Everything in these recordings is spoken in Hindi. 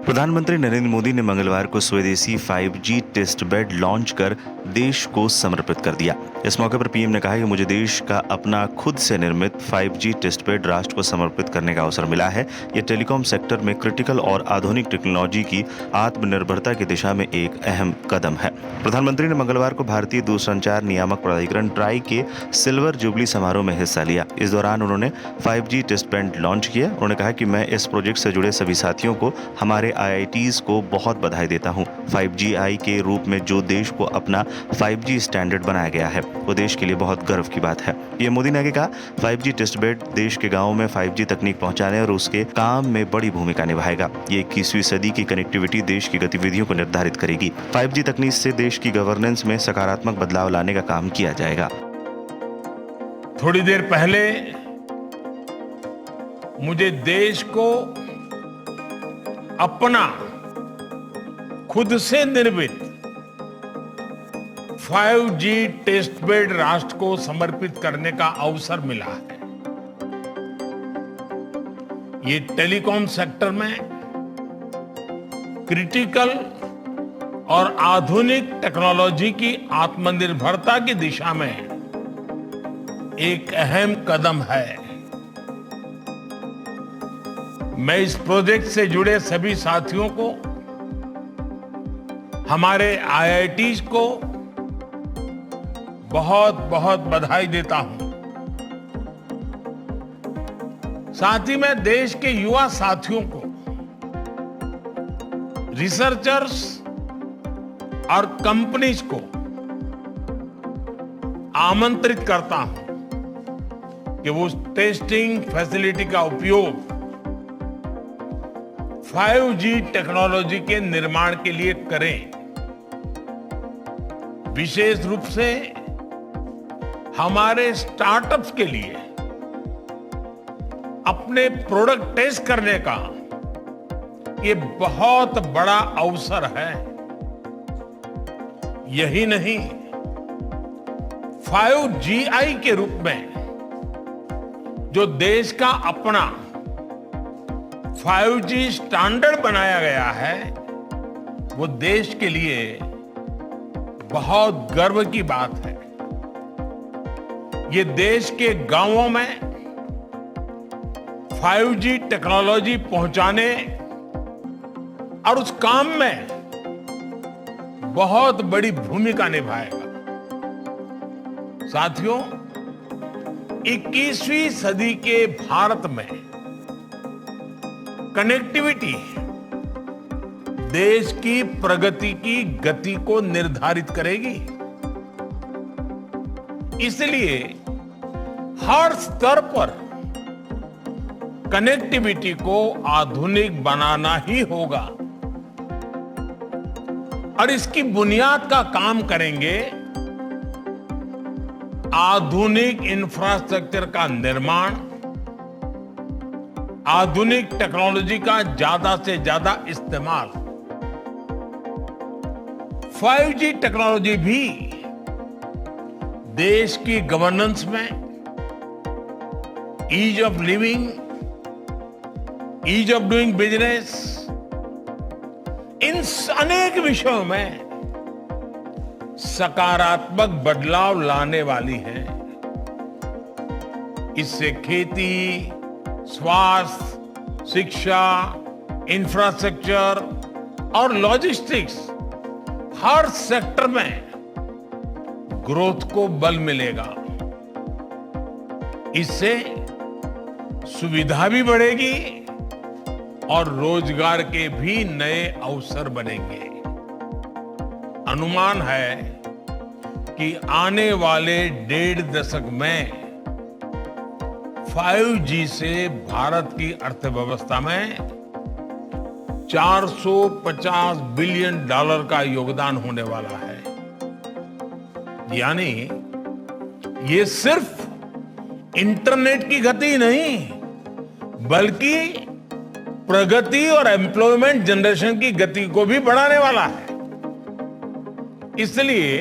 प्रधानमंत्री नरेंद्र मोदी ने मंगलवार को स्वदेशी 5G टेस्ट बेड लॉन्च कर देश को समर्पित कर दिया। इस मौके पर पीएम ने कहा कि मुझे देश का अपना खुद से निर्मित 5G टेस्ट बेड राष्ट्र को समर्पित करने का अवसर मिला है। ये टेलीकॉम सेक्टर में क्रिटिकल और आधुनिक टेक्नोलॉजी की आत्मनिर्भरता की दिशा में एक अहम कदम है। प्रधानमंत्री ने मंगलवार को भारतीय दूरसंचार नियामक प्राधिकरण ट्राई के सिल्वर जुबली समारोह में हिस्सा लिया। इस दौरान उन्होंने 5G टेस्ट बेड लॉन्च किया। उन्होंने कहा कि मैं इस प्रोजेक्ट से जुड़े सभी साथियों को, हमारे IITs को बहुत बधाई देता हूं। 5G के रूप में जो देश को अपना 5G स्टैंडर्ड बनाया गया है, वो देश के लिए बहुत गर्व की बात है। पीएम मोदी ने आगे कहा, 5G टेस्ट बेड देश के गांवों में 5G तकनीक पहुंचाने और उसके काम में बड़ी भूमिका निभाएगा। ये 21वीं सदी की कनेक्टिविटी देश की गतिविधियों को निर्धारित करेगी। 5G तकनीक से देश की गवर्नेंस में सकारात्मक बदलाव लाने का काम किया जाएगा। थोड़ी देर पहले मुझे देश को अपना खुद से निर्मित 5G टेस्ट बेड राष्ट्र को समर्पित करने का अवसर मिला है। ये टेलीकॉम सेक्टर में क्रिटिकल और आधुनिक टेक्नोलॉजी की आत्मनिर्भरता की दिशा में एक अहम कदम है। मैं इस प्रोजेक्ट से जुड़े सभी साथियों को, हमारे IITs को बहुत बहुत बधाई देता हूं। साथ ही मैं देश के युवा साथियों को, रिसर्चर्स और कंपनीज को आमंत्रित करता हूं कि वो उस टेस्टिंग फैसिलिटी का उपयोग 5G टेक्नोलॉजी के निर्माण के लिए करें। विशेष रूप से हमारे स्टार्टअप्स के लिए अपने प्रोडक्ट टेस्ट करने का ये बहुत बड़ा अवसर है। यही नहीं, 5GI के रूप में जो देश का अपना 5G स्टैंडर्ड बनाया गया है, वो देश के लिए बहुत गर्व की बात है। ये देश के गांवों में 5G टेक्नोलॉजी पहुंचाने और उस काम में बहुत बड़ी भूमिका निभाएगा। साथियों, 21वीं सदी के भारत में कनेक्टिविटी देश की प्रगति की गति को निर्धारित करेगी। इसलिए हर स्तर पर कनेक्टिविटी को आधुनिक बनाना ही होगा और इसकी बुनियाद का काम करेंगे आधुनिक इंफ्रास्ट्रक्चर का निर्माण, आधुनिक टेक्नोलॉजी का ज्यादा से ज्यादा इस्तेमाल। 5G टेक्नोलॉजी भी देश की गवर्नेंस में, ease of living, ease of doing business, इन अनेक विषयों में सकारात्मक बदलाव लाने वाली है। इससे खेती, स्वास्थ्य, शिक्षा, इंफ्रास्ट्रक्चर और लॉजिस्टिक्स, हर सेक्टर में ग्रोथ को बल मिलेगा। इससे सुविधा भी बढ़ेगी और रोजगार के भी नए अवसर बनेंगे। अनुमान है कि आने वाले 1.5 दशक में 5G से भारत की अर्थव्यवस्था में $450 बिलियन का योगदान होने वाला है। यानी ये सिर्फ इंटरनेट की गति नहीं, बल्कि प्रगति और एम्प्लॉयमेंट जनरेशन की गति को भी बढ़ाने वाला है। इसलिए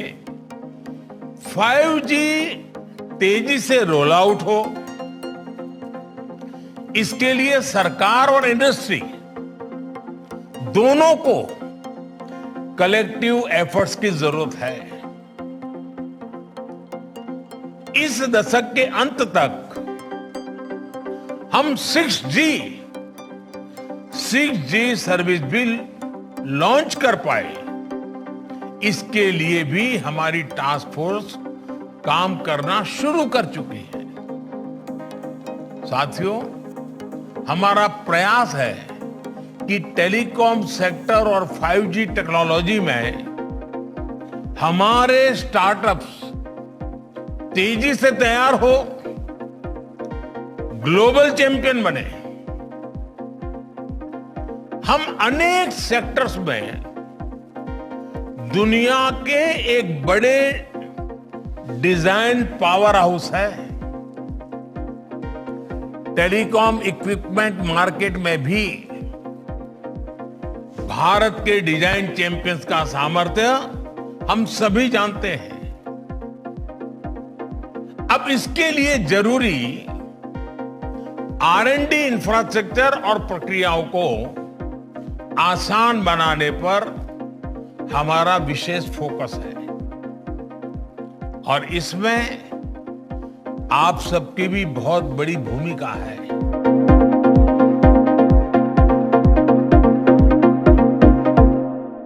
5G तेजी से रोल आउट हो, इसके लिए सरकार और इंडस्ट्री दोनों को कलेक्टिव एफर्ट्स की जरूरत है। इस दशक के अंत तक हम 6G सर्विस भी लॉन्च कर पाए, इसके लिए भी हमारी टास्क फोर्स काम करना शुरू कर चुकी है। साथियों, हमारा प्रयास है कि टेलीकॉम सेक्टर और 5G टेक्नोलॉजी में हमारे स्टार्टअप्स तेजी से तैयार हो, ग्लोबल चैंपियन बने। हम अनेक सेक्टर्स में दुनिया के एक बड़े डिजाइन पावर हाउस है। टेलीकॉम इक्विपमेंट मार्केट में भी भारत के डिजाइन चैंपियंस का सामर्थ्य हम सभी जानते हैं। अब इसके लिए जरूरी R&D इंफ्रास्ट्रक्चर और प्रक्रियाओं को आसान बनाने पर हमारा विशेष फोकस है और इसमें आप सबकी भी बहुत बड़ी भूमिका है।